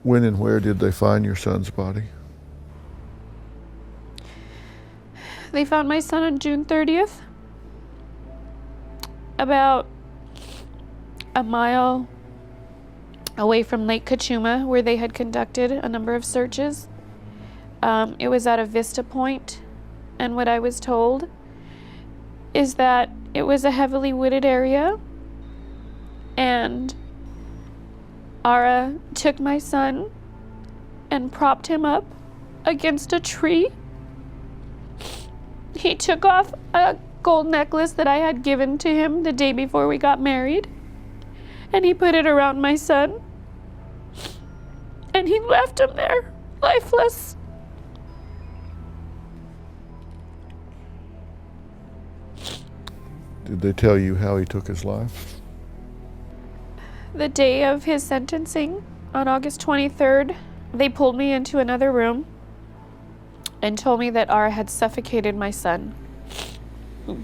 When and where did they find your son's body? They found my son on June 30th, about a mile away from Lake Kachuma, where they had conducted a number of searches. It was at a vista point, and what I was told is that it was a heavily wooded area, and Ara took my son and propped him up against a tree. He took off a gold necklace that I had given to him the day before we got married, and he put it around my son, and he left him there, lifeless. Did they tell you how he took his life? The day of his sentencing, on August 23rd, they pulled me into another room and told me that Ara had suffocated my son,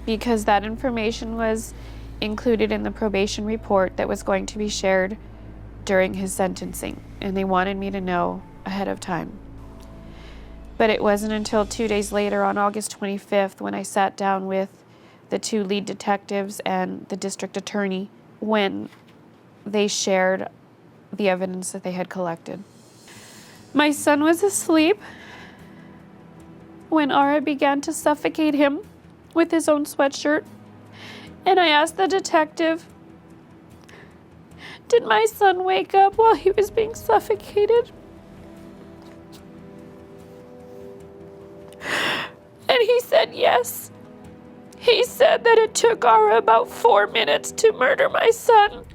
because that information was included in the probation report that was going to be shared during his sentencing, and they wanted me to know ahead of time. But it wasn't until 2 days later, on August 25th, when I sat down with the two lead detectives and the district attorney, when they shared the evidence that they had collected. My son was asleep when Ara began to suffocate him with his own sweatshirt, and I asked the detective, did my son wake up while he was being suffocated? And he said yes. He said that it took Ara about 4 minutes to murder my son.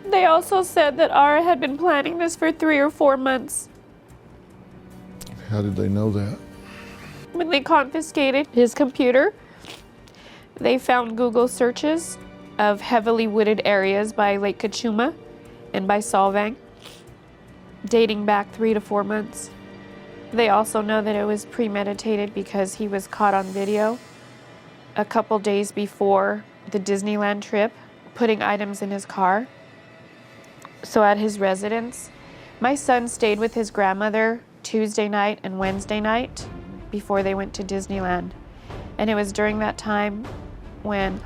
They also said that Ara had been planning this for 3 or 4 months. How did they know that? When they confiscated his computer, they found Google searches of heavily wooded areas by Lake Kachuma and by Solvang, dating back 3 to 4 months. They also know that it was premeditated because he was caught on video a couple days before the Disneyland trip, putting items in his car. So at his residence, my son stayed with his grandmother Tuesday night and Wednesday night before they went to Disneyland. And it was during that time when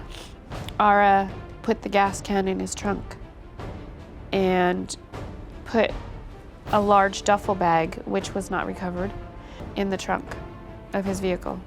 Ara put the gas can in his trunk and put a large duffel bag, which was not recovered, in the trunk of his vehicle.